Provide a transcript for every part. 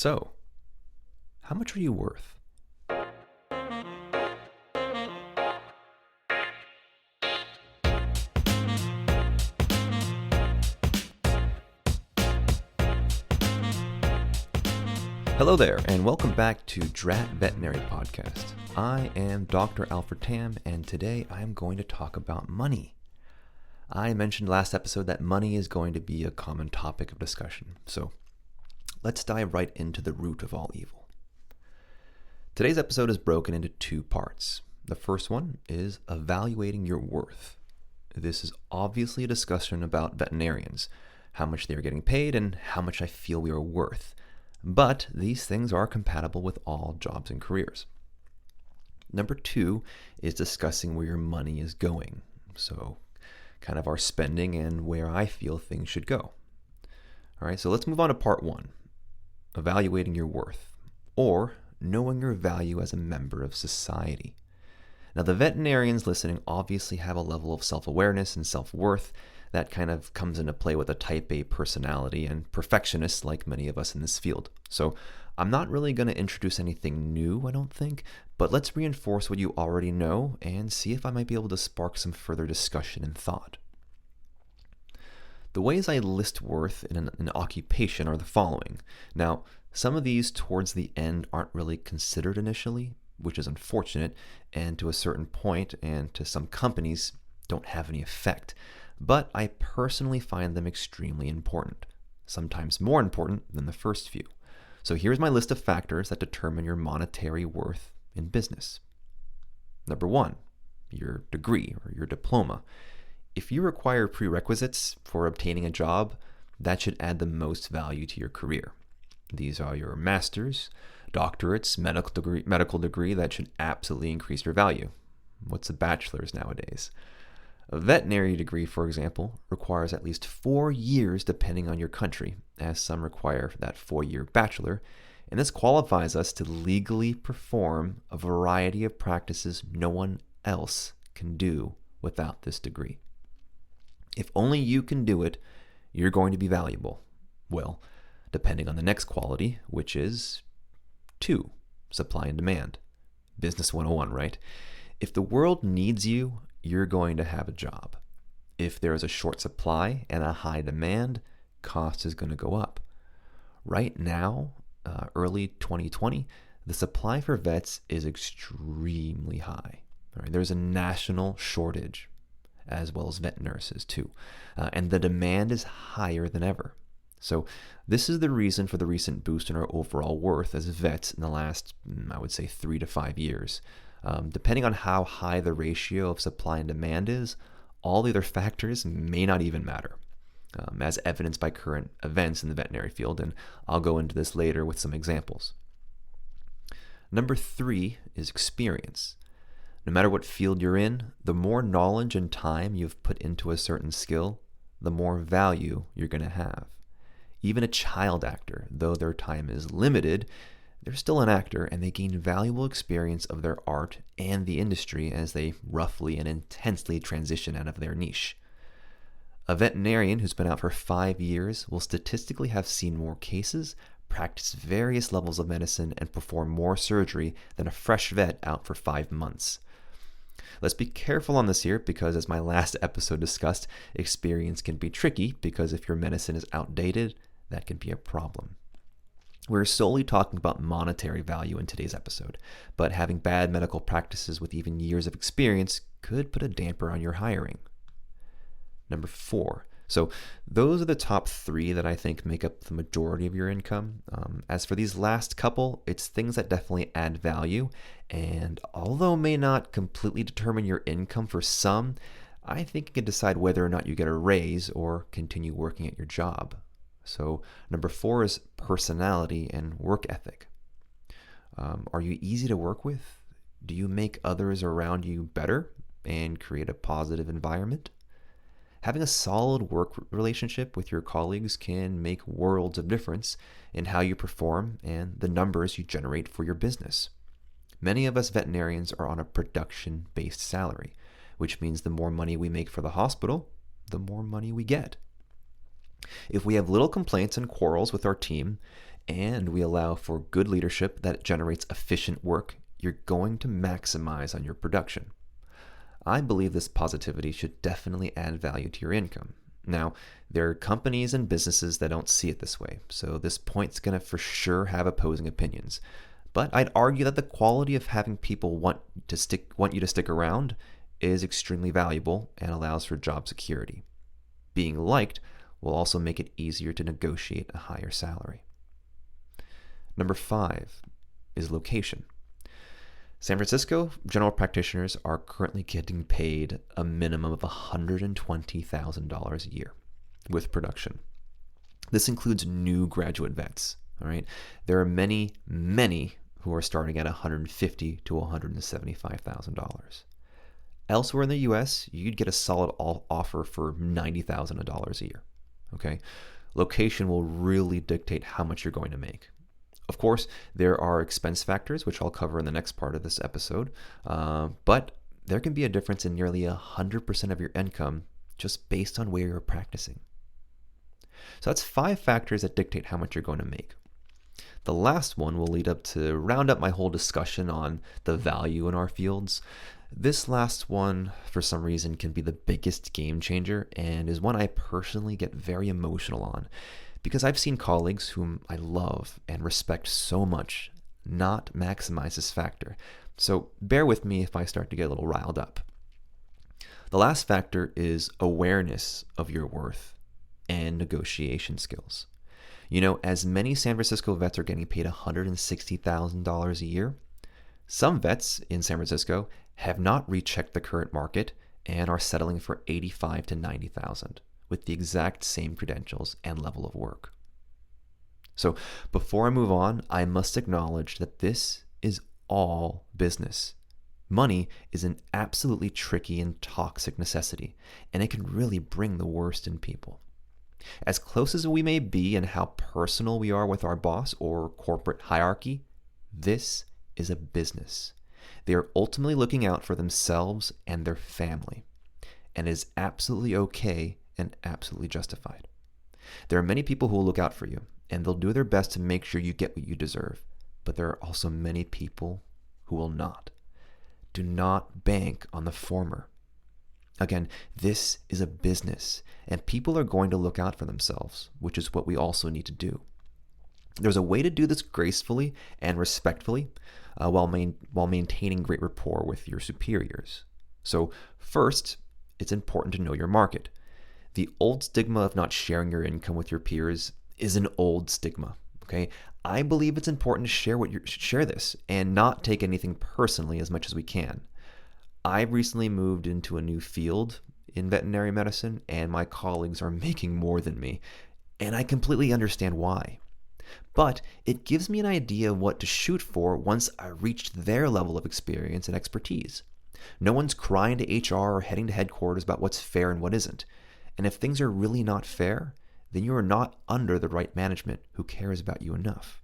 So, how much are you worth? Hello there, and welcome back to Drat Veterinary Podcast. I am Dr. Alfred Tam, and today I am going to talk about money. I mentioned last episode that money is going to be a common topic of discussion, so let's dive right into the root of all evil. Today's episode is broken into two parts. The first one is evaluating your worth. This is obviously a discussion about veterinarians, how much they are getting paid, and how much I feel we are worth. But these things are compatible with all jobs and careers. Number two is discussing where your money is going. So kind of our spending and where I feel things should go. All right, so let's move on to part one, evaluating your worth, or knowing your value as a member of society. Now, the veterinarians listening obviously have a level of self-awareness and self-worth that kind of comes into play with a type A personality and perfectionists like many of us in this field. So I'm not really going to introduce anything new, I don't think, but let's reinforce what you already know and see if I might be able to spark some further discussion and thought. The ways I list worth in an occupation are the following. Now, some of these towards the end aren't really considered initially, which is unfortunate, and to a certain point and to some companies don't have any effect. But I personally find them extremely important, sometimes more important than the first few. So here's my list of factors that determine your monetary worth in business. Number one, your degree or your diploma. If you require prerequisites for obtaining a job, that should add the most value to your career. These are your master's, doctorates, medical degree that should absolutely increase your value. What's a bachelor's nowadays? A veterinary degree, for example, requires at least 4 years depending on your country, as some require that 4-year bachelor, and this qualifies us to legally perform a variety of practices no one else can do without this degree. If only you can do it, you're going to be valuable. Well, depending on the next quality, which is 2, supply and demand. Business 101, right? If the world needs you, you're going to have a job. If there is a short supply and a high demand, cost is going to go up. Right now, early 2020, the supply for vets is extremely high. All right, there's a national shortage, as well as vet nurses too, and the demand is higher than ever. So this is the reason for the recent boost in our overall worth as vets in the last, I would say, 3 to 5 years. Depending on how high the ratio of supply and demand is, all the other factors may not even matter, as evidenced by current events in the veterinary field, and I'll go into this later with some examples. Number 3 is experience. No matter what field you're in, the more knowledge and time you've put into a certain skill, the more value you're going to have. Even a child actor, though their time is limited, they're still an actor and they gain valuable experience of their art and the industry as they roughly and intensely transition out of their niche. A veterinarian who's been out for 5 years will statistically have seen more cases, practiced various levels of medicine, and perform more surgery than a fresh vet out for 5 months. Let's be careful on this here because, as my last episode discussed, experience can be tricky because if your medicine is outdated, that can be a problem. We're solely talking about monetary value in today's episode, but having bad medical practices with even years of experience could put a damper on your hiring. Number 4. So those are the top 3 that I think make up the majority of your income. As for these last couple, it's things that definitely add value, and although may not completely determine your income for some, I think it can decide whether or not you get a raise or continue working at your job. So number 4 is personality and work ethic. Are you easy to work with? Do you make others around you better and create a positive environment? Having a solid work relationship with your colleagues can make worlds of difference in how you perform and the numbers you generate for your business. Many of us veterinarians are on a production-based salary, which means the more money we make for the hospital, the more money we get. If we have little complaints and quarrels with our team, and we allow for good leadership that generates efficient work, you're going to maximize on your production. I believe this positivity should definitely add value to your income. Now, there are companies and businesses that don't see it this way, so this point's going to for sure have opposing opinions. But I'd argue that the quality of having people want you to stick around is extremely valuable and allows for job security. Being liked will also make it easier to negotiate a higher salary. Number 5 is location. San Francisco general practitioners are currently getting paid a minimum of $120,000 a year with production. This includes new graduate vets. All right, there are many who are starting at $150,000 to $175,000. Elsewhere in the U.S., you'd get a solid offer for $90,000 a year. Okay, location will really dictate how much you're going to make. Of course, there are expense factors, which I'll cover in the next part of this episode, but there can be a difference in nearly 100% of your income just based on where you're practicing. So that's 5 factors that dictate how much you're going to make. The last one will lead up to round up my whole discussion on the value in our fields. This last one, for some reason, can be the biggest game changer and is one I personally get very emotional on, because I've seen colleagues whom I love and respect so much not maximize this factor. So bear with me if I start to get a little riled up. The last factor is awareness of your worth and negotiation skills. You know, as many San Francisco vets are getting paid $160,000 a year, some vets in San Francisco have not rechecked the current market and are settling for $85,000 to $90,000 with the exact same credentials and level of work. So before I move on, I must acknowledge that this is all business. Money is an absolutely tricky and toxic necessity, and it can really bring the worst in people. As close as we may be in how personal we are with our boss or corporate hierarchy, this is a business. They are ultimately looking out for themselves and their family, and is absolutely okay and absolutely justified. There are many people who will look out for you, and they'll do their best to make sure you get what you deserve, but there are also many people who will not. Do not bank on the former. Again, this is a business, and people are going to look out for themselves, which is what we also need to do. There's a way to do this gracefully and respectfully while maintaining great rapport with your superiors. So first, it's important to know your market. The old stigma of not sharing your income with your peers is an old stigma. Okay, I believe it's important to share this and not take anything personally as much as we can. I recently moved into a new field in veterinary medicine, and my colleagues are making more than me, and I completely understand why. But it gives me an idea of what to shoot for once I reached their level of experience and expertise. No one's crying to HR or heading to headquarters about what's fair and what isn't. And if things are really not fair, then you are not under the right management who cares about you enough.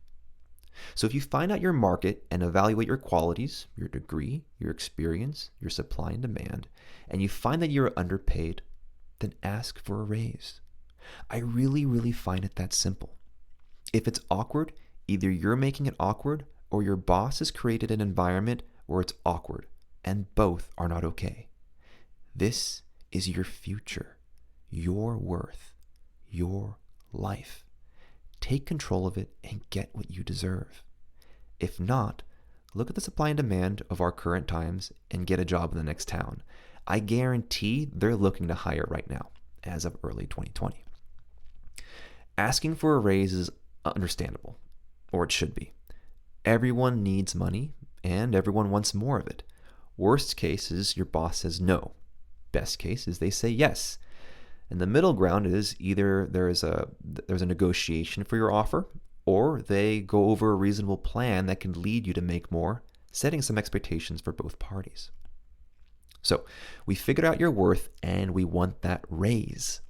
So if you find out your market and evaluate your qualities, your degree, your experience, your supply and demand, and you find that you're underpaid, then ask for a raise. I really find it that simple. If it's awkward, either you're making it awkward or your boss has created an environment where it's awkward, and both are not okay. This is your future, your worth, your life. Take control of it and get what you deserve. If not, look at the supply and demand of our current times and get a job in the next town. I guarantee they're looking to hire right now, as of early 2020. Asking for a raise is understandable, or it should be. Everyone needs money, and everyone wants more of it. Worst case is your boss says no. Best case is they say yes. And the middle ground is either there's a negotiation for your offer, or they go over a reasonable plan that can lead you to make more, setting some expectations for both parties. So we figured out your worth and we want that raise.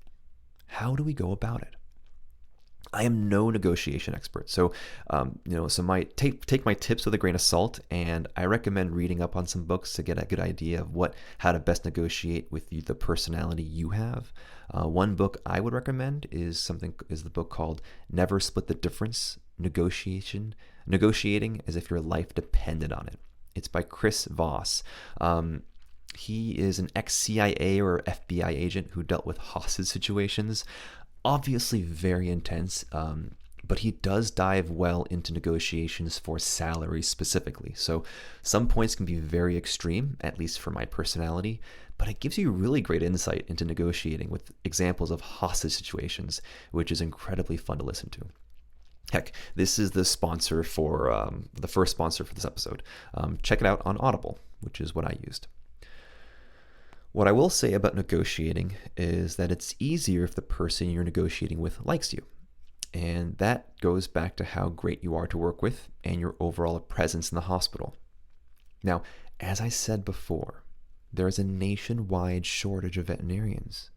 How do we go about it? I am no negotiation expert, so take my tips with a grain of salt, and I recommend reading up on some books to get a good idea of how to best negotiate with the personality you have. One book I would recommend is the book called Never Split the Difference Negotiating as if your life depended on it. It's by Chris Voss. He is an ex-CIA or FBI agent who dealt with hostage situations. Obviously very intense, but he does dive well into negotiations for salary specifically. So some points can be very extreme, at least for my personality, but it gives you really great insight into negotiating with examples of hostage situations, which is incredibly fun to listen to. Heck, this is the sponsor for the first sponsor for this episode. Check it out on Audible, which is what I used. What I will say about negotiating is that it's easier if the person you're negotiating with likes you. And that goes back to how great you are to work with and your overall presence in the hospital. Now, as I said before, there is a nationwide shortage of veterinarians.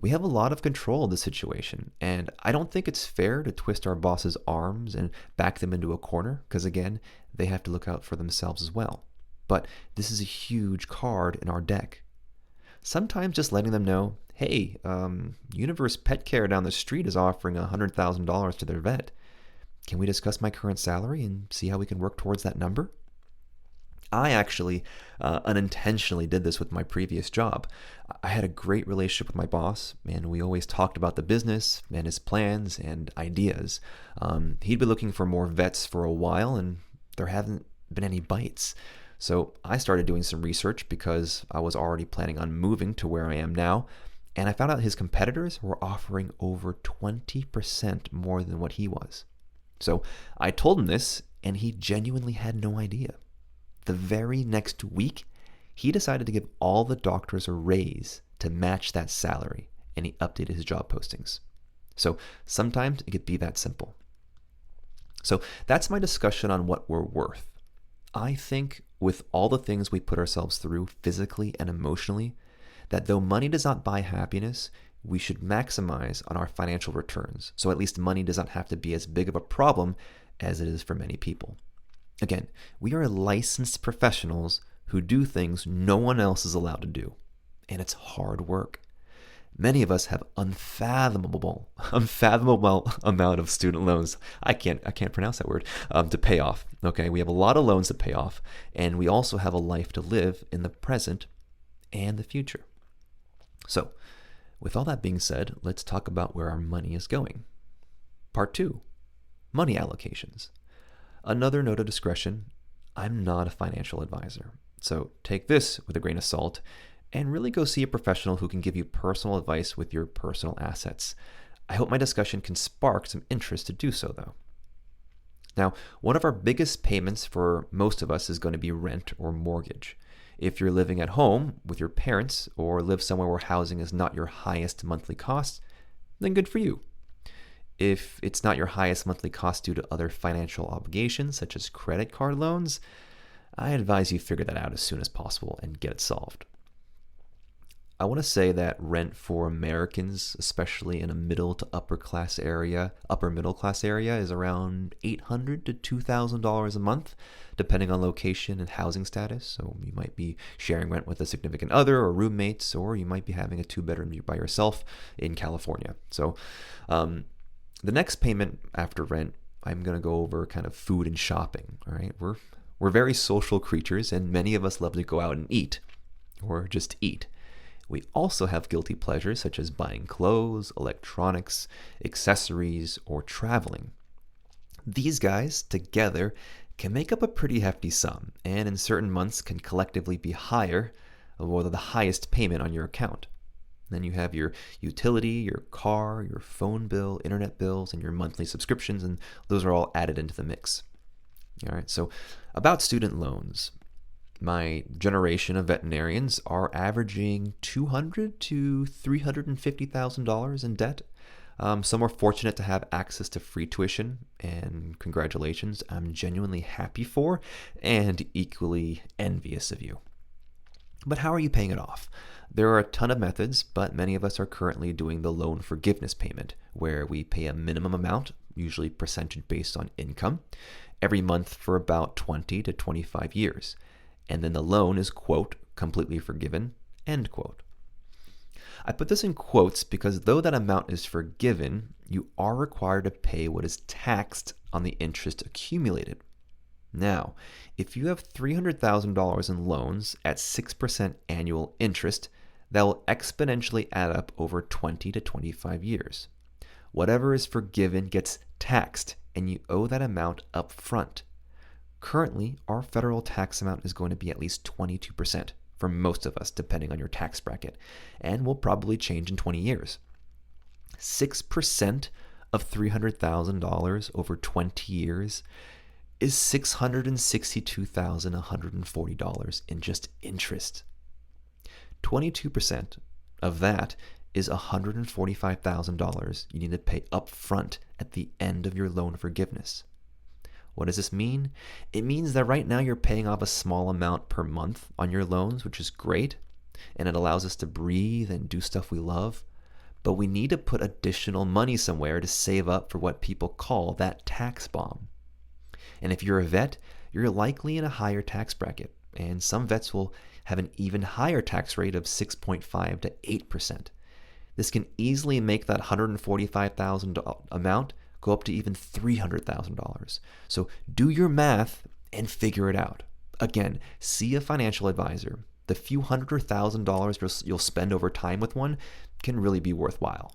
We have a lot of control of the situation, and I don't think it's fair to twist our bosses' arms and back them into a corner, because again, they have to look out for themselves as well. But this is a huge card in our deck. Sometimes just letting them know, hey, Universe Pet Care down the street is offering $100,000 to their vet. Can we discuss my current salary and see how we can work towards that number? I actually unintentionally did this with my previous job. I had a great relationship with my boss, and we always talked about the business and his plans and ideas. He'd been looking for more vets for a while, and there haven't been any bites. So I started doing some research because I was already planning on moving to where I am now, and I found out his competitors were offering over 20% more than what he was. So I told him this, and he genuinely had no idea. The very next week, he decided to give all the doctors a raise to match that salary, and he updated his job postings. So sometimes it could be that simple. So that's my discussion on what we're worth. I think with all the things we put ourselves through physically and emotionally, that though money does not buy happiness, we should maximize on our financial returns. So at least money does not have to be as big of a problem as it is for many people. Again, we are licensed professionals who do things no one else is allowed to do. And it's hard work. Many of us have unfathomable amount of student loans. I can't pronounce that word, to pay off. Okay, we have a lot of loans to pay off, and we also have a life to live in the present and the future. So, with all that being said, let's talk about where our money is going. Part 2, money allocations. Another note of discretion, I'm not a financial advisor. So take this with a grain of salt and really go see a professional who can give you personal advice with your personal assets. I hope my discussion can spark some interest to do so, though. Now, one of our biggest payments for most of us is going to be rent or mortgage. If you're living at home with your parents or live somewhere where housing is not your highest monthly cost, then good for you. If it's not your highest monthly cost due to other financial obligations, such as credit card loans, I advise you figure that out as soon as possible and get it solved. I want to say that rent for Americans, especially in a middle to upper middle class area, is around $800 to $2,000 a month, depending on location and housing status. So you might be sharing rent with a significant other or roommates, or you might be having a 2-bedroom by yourself in California. So the next payment after rent, I'm going to go over kind of food and shopping. All right, we're very social creatures, and many of us love to go out and eat, or just eat. We also have guilty pleasures such as buying clothes, electronics, accessories, or traveling. These guys together can make up a pretty hefty sum, and in certain months can collectively be higher, or the highest payment on your account. Then you have your utility, your car, your phone bill, internet bills, and your monthly subscriptions, and those are all added into the mix. All right, so about student loans. My generation of veterinarians are averaging $200,000 to $350,000 in debt. Some are fortunate to have access to free tuition, and congratulations, I'm genuinely happy for and equally envious of you. But how are you paying it off? There are a ton of methods, but many of us are currently doing the loan forgiveness payment, where we pay a minimum amount, usually percentage based on income, every month for about 20 to 25 years. And then the loan is, quote, completely forgiven, end quote. I put this in quotes because though that amount is forgiven, you are required to pay what is taxed on the interest accumulated. Now, if you have $300,000 in loans at 6% annual interest, that will exponentially add up over 20 to 25 years. Whatever is forgiven gets taxed, and you owe that amount up front. Currently, our federal tax amount is going to be at least 22% for most of us, depending on your tax bracket, and will probably change in 20 years. 6% of $300,000 over 20 years is $662,140 in just interest. 22% of that is $145,000 you need to pay up front at the end of your loan forgiveness. What does this mean? It means that right now you're paying off a small amount per month on your loans, which is great, and it allows us to breathe and do stuff we love, but we need to put additional money somewhere to save up for what people call that tax bomb. And if you're a vet, you're likely in a higher tax bracket, and some vets will have an even higher tax rate of 6.5 to 8%. This can easily make that $145,000 amount go up to even $300,000. So do your math and figure it out. Again, see a financial advisor. The few hundred or $1,000s you'll spend over time with one can really be worthwhile.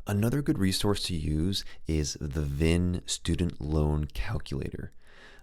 Another good resource to use is the VIN Student Loan Calculator.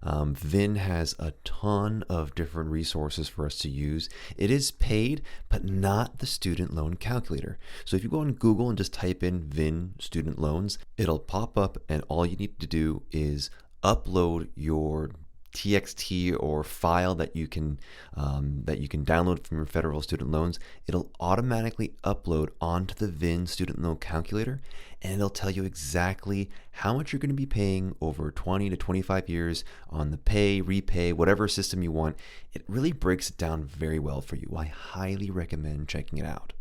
VIN has a ton of different resources for us to use. It is paid, but not the student loan calculator. So if you go on Google and just type in VIN student loans, it'll pop up, and all you need to do is upload your TXT or file that you can download from your federal student loans. It'll automatically upload onto the VIN student loan calculator, and it'll tell you exactly how much you're going to be paying over 20 to 25 years on the pay, repay, whatever system you want. It really breaks it down very well for you. I highly recommend checking it out.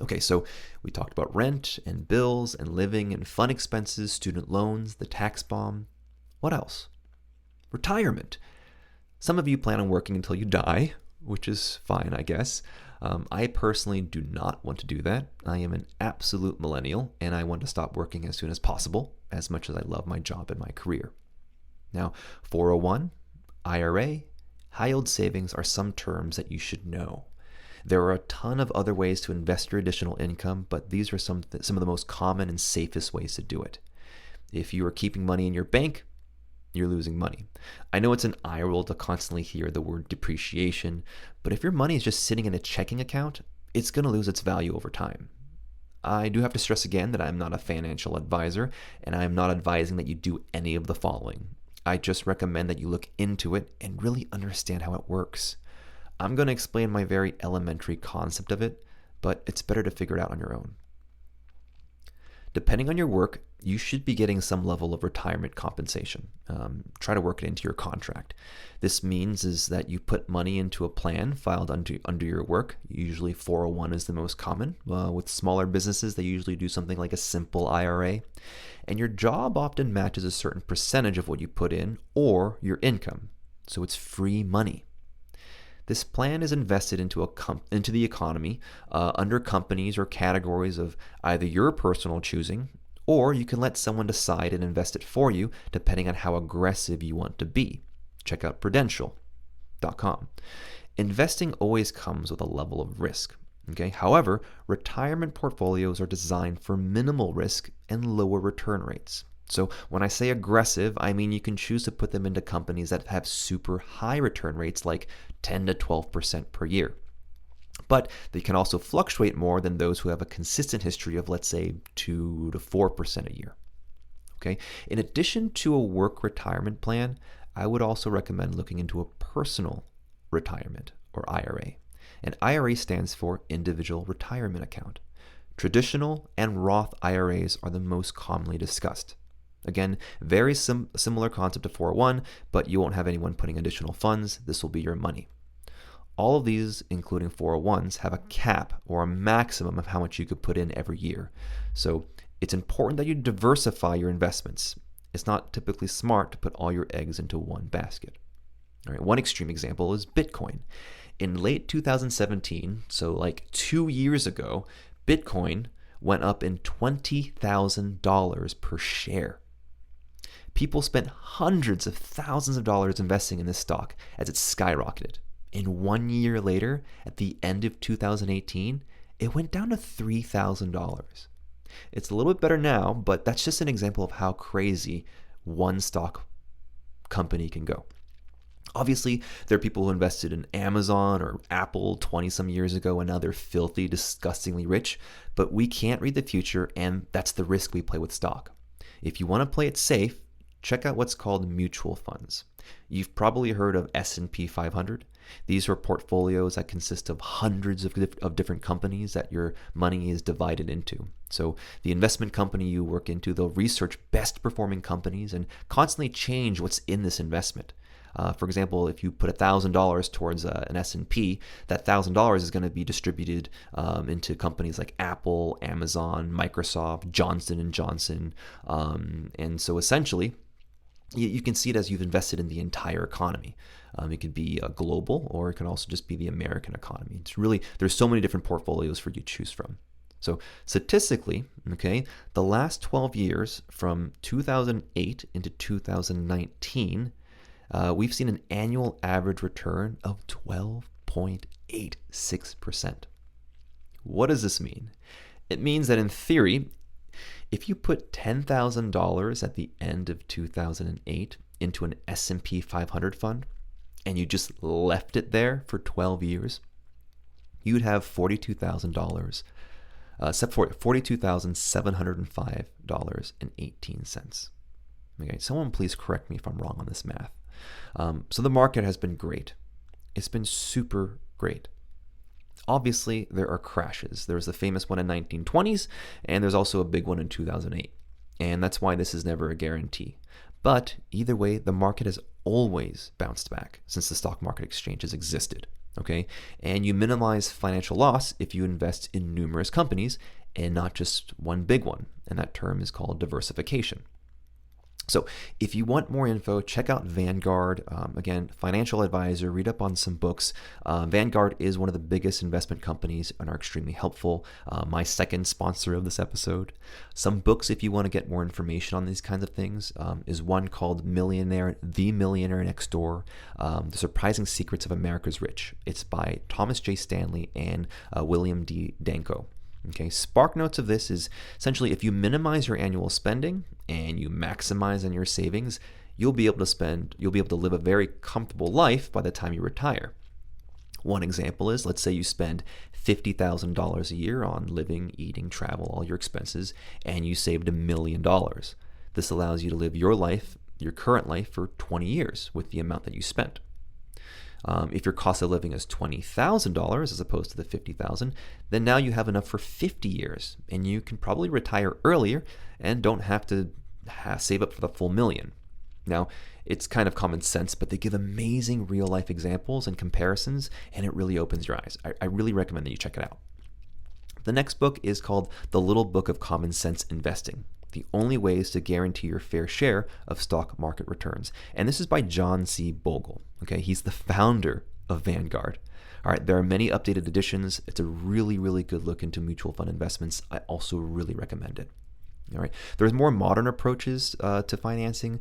Okay, so we talked about rent and bills and living and fun expenses, student loans, the tax bomb. What else? Retirement. Some of you plan on working until you die, which is fine, I guess. I personally do not want to do that. I am an absolute millennial, and I want to stop working as soon as possible, as much as I love my job and my career. Now, 401, IRA, high-yield savings are some terms that you should know. There are a ton of other ways to invest your additional income, but these are some of the most common and safest ways to do it. If you are keeping money in your bank, you're losing money. I know it's an eye roll to constantly hear the word depreciation, but if your money is just sitting in a checking account, it's going to lose its value over time. I do have to stress again that I'm not a financial advisor, and I am not advising that you do any of the following. I just recommend that you look into it and really understand how it works. I'm going to explain my very elementary concept of it, but it's better to figure it out on your own. Depending on your work, you should be getting some level of retirement compensation. Try to work it into your contract. This means is that you put money into a plan filed under your work. Usually 401 is the most common. With smaller businesses, they usually do something like a simple IRA. And your job often matches a certain percentage of what you put in or your income. So it's free money. This plan is invested into the economy under companies or categories of either your personal choosing, or you can let someone decide and invest it for you depending on how aggressive you want to be. Check out Prudential.com. Investing always comes with a level of risk. Okay? However, retirement portfolios are designed for minimal risk and lower return rates. So when I say aggressive, I mean you can choose to put them into companies that have super high return rates like 10 to 12% per year. But they can also fluctuate more than those who have a consistent history of, let's say, 2 to 4% a year. Okay? In addition to a work retirement plan, I would also recommend looking into a personal retirement or IRA. And IRA stands for Individual Retirement Account. Traditional and Roth IRAs are the most commonly discussed. Again, very similar concept to 401, but you won't have anyone putting additional funds. This will be your money. All of these, including 401s, have a cap or a maximum of how much you could put in every year. So it's important that you diversify your investments. It's not typically smart to put all your eggs into one basket. All right, one extreme example is Bitcoin. In late 2017, so like 2 years ago, Bitcoin went up in $20,000 per share. People spent hundreds of thousands of dollars investing in this stock as it skyrocketed. And 1 year later, at the end of 2018, it went down to $3,000. It's a little bit better now, but that's just an example of how crazy one stock company can go. Obviously, there are people who invested in Amazon or Apple 20 some years ago and now they're filthy, disgustingly rich, but we can't read the future, and that's the risk we play with stock. If you want to play it safe, check out what's called mutual funds. You've probably heard of S&P 500. These are portfolios that consist of hundreds of different companies that your money is divided into. So the investment company you work into, they'll research best performing companies and constantly change what's in this investment. For example, if you put $1,000 towards an S&P, that $1,000 is going to be distributed into companies like Apple, Amazon, Microsoft, Johnson & Johnson. And so essentially, you can see it as you've invested in the entire economy. It could be global, or it can also just be the American economy. It's really, there's so many different portfolios for you to choose from. So statistically, okay, the last 12 years from 2008 into 2019, we've seen an annual average return of 12.86%. What does this mean? It means that in theory, if you put $10,000 at the end of 2008 into an S&P 500 fund and you just left it there for 12 years, you'd have $42,705.18. Okay, someone please correct me if I'm wrong on this math. So the market has been great. It's been super great. Obviously, there are crashes. There was the famous one in 1920s, and there's also a big one in 2008. And that's why this is never a guarantee. But either way, the market has always bounced back since the stock market exchange has existed. Okay? And you minimize financial loss if you invest in numerous companies and not just one big one. And that term is called diversification. So if you want more info, check out Vanguard. Again, financial advisor, read up on some books. Vanguard is one of the biggest investment companies and are extremely helpful. My second sponsor of this episode. Some books, if you want to get more information on these kinds of things, is one called The Millionaire Next Door, The Surprising Secrets of America's Rich. It's by Thomas J. Stanley and William D. Danko. Okay, spark notes of this is essentially if you minimize your annual spending and you maximize on your savings, you'll be able to live a very comfortable life by the time you retire. One example is, let's say you spend $50,000 a year on living, eating, travel, all your expenses, and you saved $1 million. This allows you to live your life, your current life, for 20 years with the amount that you spent. If your cost of living is $20,000 as opposed to the $50,000, then now you have enough for 50 years, and you can probably retire earlier and don't have to save up for the full million. Now, it's kind of common sense, but they give amazing real-life examples and comparisons, and it really opens your eyes. I really recommend that you check it out. The next book is called The Little Book of Common Sense Investing: The Only Ways to Guarantee Your Fair Share of Stock Market Returns. And this is by John C. Bogle. Okay, he's the founder of Vanguard. All right, there are many updated editions. It's a really, really good look into mutual fund investments. I also really recommend it. All right, there's more modern approaches to financing.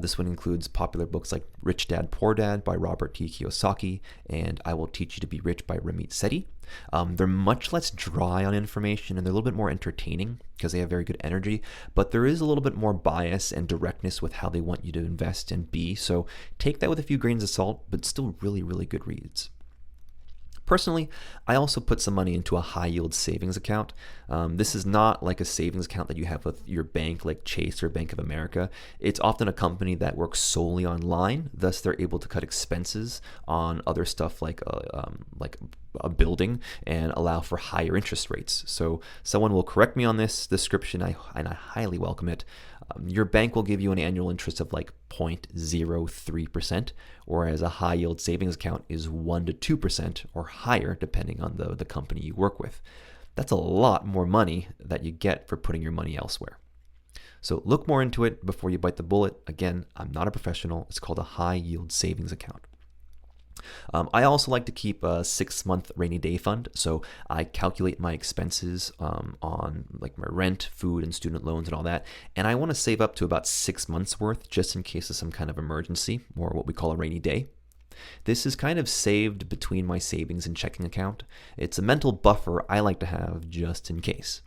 This one includes popular books like Rich Dad, Poor Dad by Robert T. Kiyosaki and I Will Teach You to Be Rich by Ramit Sethi. They're much less dry on information and they're a little bit more entertaining because they have very good energy, but there is a little bit more bias and directness with how they want you to invest and be. So take that with a few grains of salt, but still really, really good reads. Personally, I also put some money into a high-yield savings account. This is not like a savings account that you have with your bank like Chase or Bank of America. It's often a company that works solely online, thus they're able to cut expenses on other stuff like a building and allow for higher interest rates. So someone will correct me on this description, and I highly welcome it. Your bank will give you an annual interest of like 0.03%, whereas a high yield savings account is 1 to 2% or higher depending on the company you work with. That's a lot more money that you get for putting your money elsewhere. So look more into it before you bite the bullet. Again, I'm not a professional. It's called a high yield savings account. I also like to keep a 6-month rainy day fund. So I calculate my expenses on like my rent, food, and student loans and all that. And I want to save up to about 6 months worth just in case of some kind of emergency or what we call a rainy day. This is kind of saved between my savings and checking account. It's a mental buffer I like to have just in case.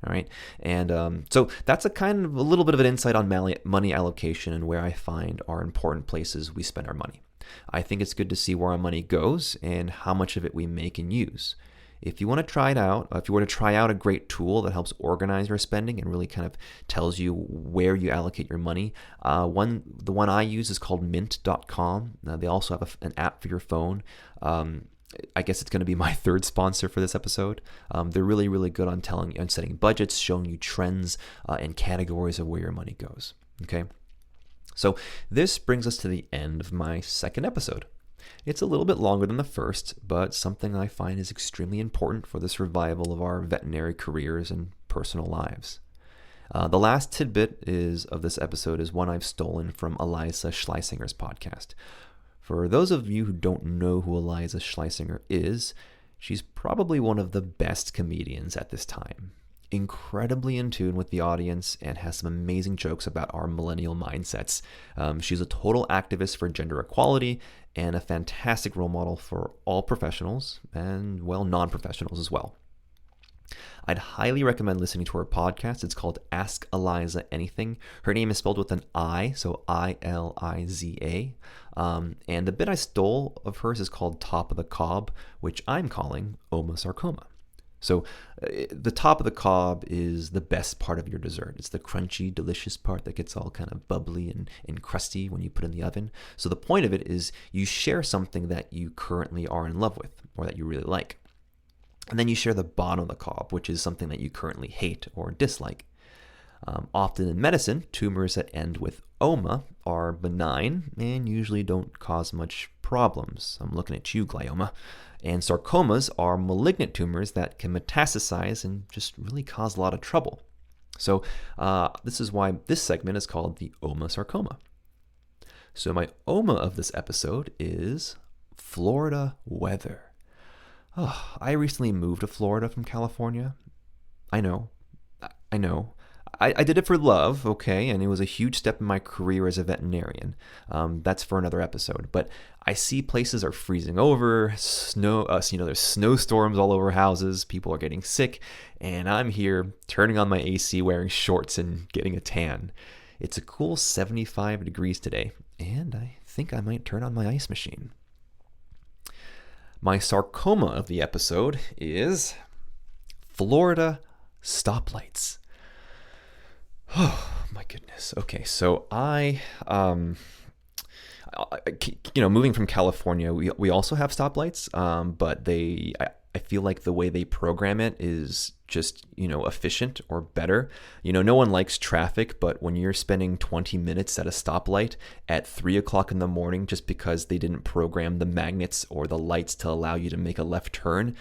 All right. And so that's a kind of a little bit of an insight on money allocation and where I find are important places we spend our money. I think it's good to see where our money goes and how much of it we make and use. If you want to try it out, if you want to try out a great tool that helps organize your spending and really kind of tells you where you allocate your money, the one I use is called mint.com. They also have an app for your phone. I guess it's going to be my third sponsor for this episode. They're really, really good on setting budgets, showing you trends and categories of where your money goes. Okay. So this brings us to the end of my second episode. It's a little bit longer than the first, but something I find is extremely important for the survival of our veterinary careers and personal lives. The last tidbit of this episode is one I've stolen from Eliza Schleisinger's podcast. For those of you who don't know who Eliza Schleisinger is, she's probably one of the best comedians at this time. Incredibly in tune with the audience and has some amazing jokes about our millennial mindsets. She's a total activist for gender equality and a fantastic role model for all professionals and, well, non-professionals as well. I'd highly recommend listening to her podcast. It's called Ask Eliza Anything. Her name is spelled with an I, so I-L-I-Z-A. And the bit I stole of hers is called Top of the Cob, which I'm calling omasarcoma. So the top of the cob is the best part of your dessert. It's the crunchy, delicious part that gets all kind of bubbly and crusty when you put it in the oven. So the point of it is you share something that you currently are in love with or that you really like. And then you share the bottom of the cob, which is something that you currently hate or dislike. Often in medicine, tumors that end with oma are benign and usually don't cause much problems. I'm looking at you, glioma. And sarcomas are malignant tumors that can metastasize and just really cause a lot of trouble. So this is why this segment is called the omasarcoma. So my oma of this episode is Florida weather. Oh, I recently moved to Florida from California. I know. I did it for love, okay, and it was a huge step in my career as a veterinarian. That's for another episode. But I see places are freezing over, there's snowstorms all over houses, people are getting sick, and I'm here turning on my AC, wearing shorts, and getting a tan. It's a cool 75 degrees today, and I think I might turn on my ice machine. My sarcoma of the episode is Florida stoplights. Oh my goodness. Okay, so moving from California, we also have stoplights, but I feel like the way they program it is just, efficient or better. No one likes traffic, but when you're spending 20 minutes at a stoplight at 3 o'clock in the morning just because they didn't program the magnets or the lights to allow you to make a left turn,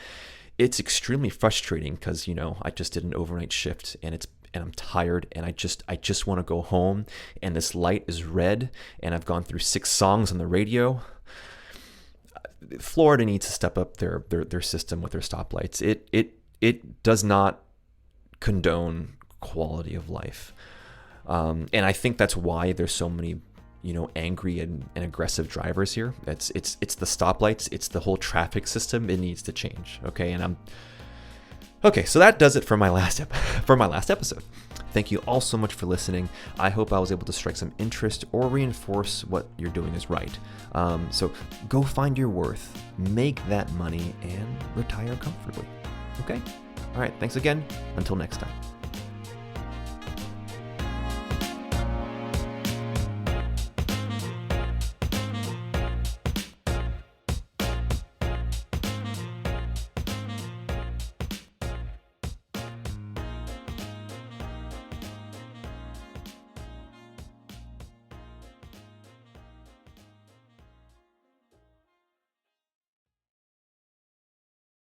it's extremely frustrating because, I just did an overnight shift and I'm tired and I just want to go home and this light is red and I've gone through 6 songs on the radio. Florida needs to step up their system with their stoplights. It does not condone quality of life. And I think that's why there's so many, angry and aggressive drivers here. It's the stoplights. It's the whole traffic system. It needs to change. Okay, so that does it for my last episode. Thank you all so much for listening. I hope I was able to strike some interest or reinforce what you're doing is right. So go find your worth, make that money, and retire comfortably. Okay? All right, thanks again. Until next time.